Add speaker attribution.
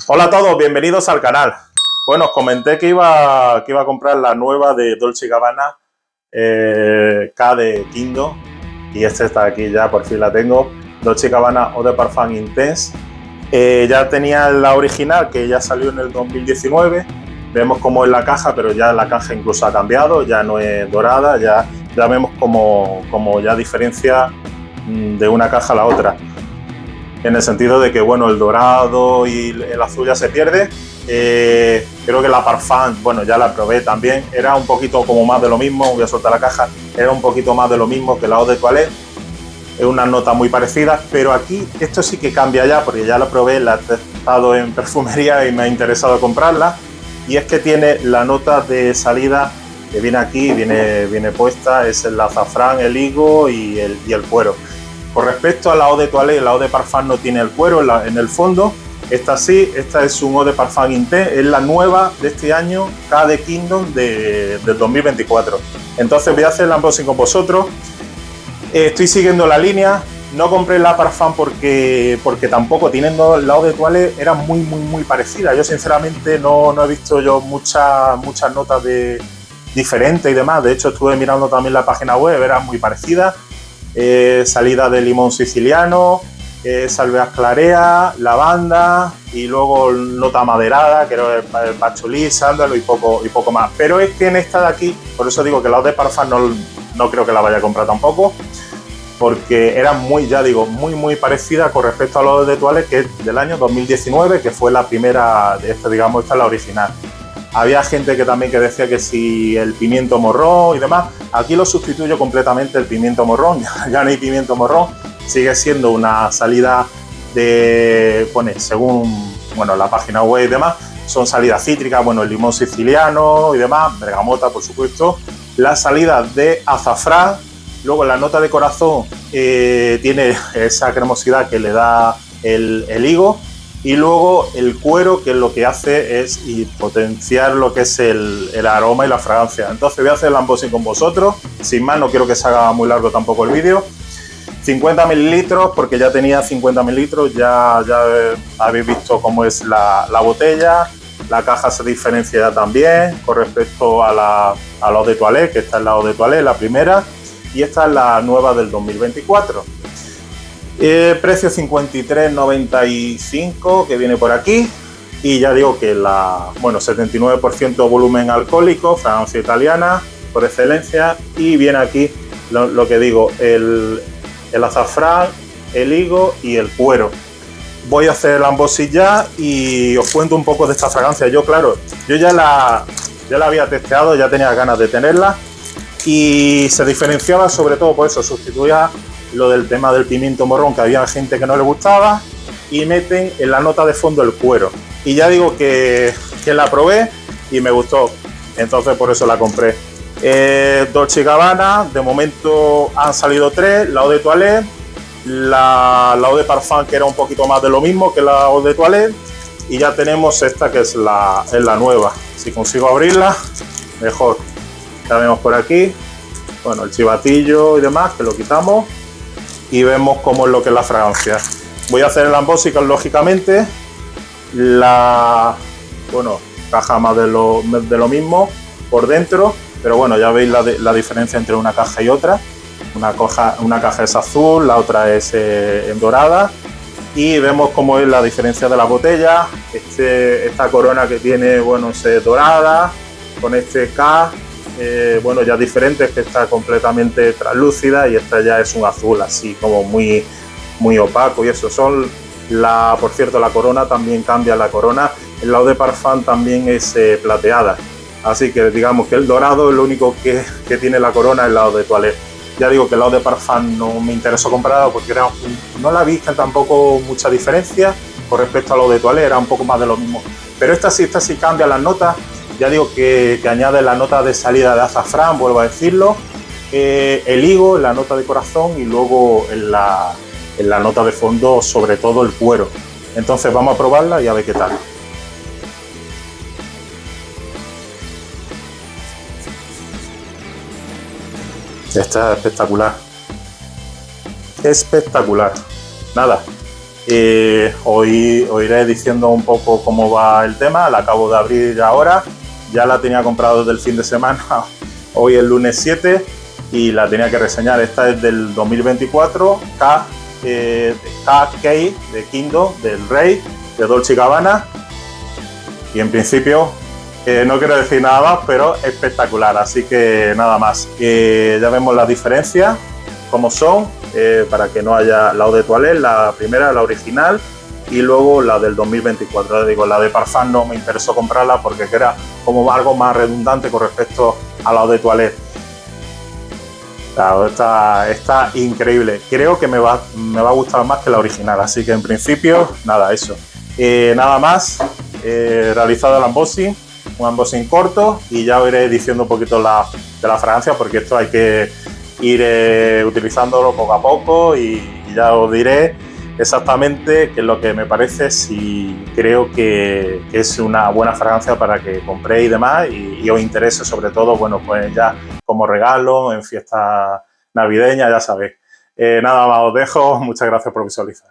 Speaker 1: Hola a todos, bienvenidos al canal. Bueno, os comenté que iba a comprar la nueva de Dolce & Gabbana K de Kingdom, y esta está aquí ya, por fin la tengo. Dolce & Gabbana Eau de Parfum Intense. Ya tenía la original, que ya salió en el 2019. Vemos cómo es la caja, pero ya la caja incluso ha cambiado, ya no es dorada, ya vemos como ya diferencia de una caja a la otra. En el sentido de que, bueno, el dorado y el azul ya se pierde. Creo que la Parfum, bueno, ya la probé también, era un poquito como más de lo mismo. Voy a soltar la caja, era un poquito más de lo mismo que la Eau de Toilette. Es una nota muy parecida, pero aquí esto sí que cambia ya, porque ya la probé, la he testado en perfumería y me ha interesado comprarla. Y es que tiene la nota de salida que viene aquí, viene puesta, es el azafrán, el higo y el cuero. Con respecto a la Eau de Toilette, la Eau de Parfum no tiene el cuero en el fondo. Esta sí, esta es un Eau de Parfum Intense, es la nueva de este año, K de Kingdom del 2024. Entonces voy a hacer el unboxing con vosotros. Estoy siguiendo la línea. No compré la Parfum porque tampoco, teniendo la Eau de Toilette, era muy parecida. Yo sinceramente no he visto yo muchas notas diferentes y demás. De hecho, estuve mirando también la página web, era muy parecida. Salida de limón siciliano, salvia clarea, lavanda y luego nota maderada, que era el patchouli, sándalo y poco más. Pero es que en esta de aquí, por eso digo que la Eau de Parfum no creo que la vaya a comprar tampoco, porque era muy parecida con respecto a la Eau de Toilette, que es del año 2019, que fue la primera de esta, digamos, esta es la original. Había gente que también que decía que si el pimiento morrón y demás. Aquí lo sustituyo completamente el pimiento morrón. Ya no hay pimiento morrón. Sigue siendo una salida de, pone, según la página web y demás, son salidas cítricas, el limón siciliano y demás, bergamota, por supuesto. La salida de azafrán. Luego la nota de corazón tiene esa cremosidad que le da el higo. Y luego el cuero, que lo que hace es potenciar lo que es el aroma y la fragancia. Entonces voy a hacer el unboxing con vosotros. Sin más, no quiero que se haga muy largo tampoco el vídeo. 50 mililitros, porque ya tenía 50 mililitros. Ya habéis visto cómo es la botella. La caja se diferencia ya también con respecto a la Eau de Toilette, que esta es la Eau de Toilette, la primera. Y esta es la nueva del 2024. Precio 53,95, que viene por aquí. Y ya digo que 79% volumen alcohólico, fragancia italiana por excelencia. Y viene aquí lo que digo, el azafrán, el higo y el cuero. Voy a hacer el unboxing ya y os cuento un poco de esta fragancia. Yo ya la había testeado, ya tenía ganas de tenerla. Y se diferenciaba sobre todo por eso, sustituía lo del tema del pimiento morrón, que había gente que no le gustaba, y meten en la nota de fondo el cuero. Y ya digo que la probé y me gustó, entonces por eso la compré. Dolce & Gabbana, de momento han salido 3, la Eau de Toilette, la Eau de Parfum, que era un poquito más de lo mismo que la Eau de Toilette, y ya tenemos esta que es la nueva. Si consigo abrirla, mejor. Ya vemos por aquí, el chivatillo y demás, que lo quitamos. Y vemos cómo es lo que es la fragancia. Voy a hacer el unboxing, lógicamente. Caja más de lo mismo por dentro, pero ya veis la diferencia entre una caja y otra. Una caja es azul, la otra es en dorada. Y vemos cómo es la diferencia de la botella. Esta corona que tiene, es dorada, con este K. Ya diferente, es que está completamente translúcida, y esta ya es un azul así como muy opaco, y eso por cierto, la corona también cambia. La corona en la Eau de Parfum también es plateada, así que digamos que el dorado es lo único que tiene la corona en la Eau de Toilette. Ya digo que la Eau de Parfum no me interesó comprarla porque no la vi tampoco mucha diferencia con respecto a la Eau de Toilette, era un poco más de lo mismo, pero esta sí cambia las notas. Ya digo que añade la nota de salida de azafrán, vuelvo a decirlo, el higo, la nota de corazón, y luego en la nota de fondo, sobre todo el cuero. Entonces vamos a probarla y a ver qué tal. Esta es espectacular. Espectacular. Nada, Os iré diciendo un poco cómo va el tema. La acabo de abrir ahora. Ya la tenía comprado desde el fin de semana. Hoy es lunes 7 y la tenía que reseñar. Esta es del 2024. KK de Kingdom, del Rey, de Dolce & Gabbana. Y en principio no quiero decir nada más, pero espectacular. Así que nada más. Ya vemos las diferencias, cómo son, para que no haya la Eau de Toilette, la primera, la original, y luego la del 2024. Digo, la de Parfum no me interesó comprarla porque era como algo más redundante con respecto a la Eau de Toilette. Claro, está increíble. Creo que me va a gustar más que la original, así que en principio, nada, eso. Nada más, realizado el unboxing, un unboxing corto, y ya os iré diciendo un poquito de la fragancia, porque esto hay que ir utilizándolo poco a poco y ya os diré exactamente qué es lo que me parece, si creo que es una buena fragancia para que compréis y demás y os interese, sobre todo, bueno, pues ya como regalo en fiesta navideña, ya sabéis. Nada más, os dejo. Muchas gracias por visualizar.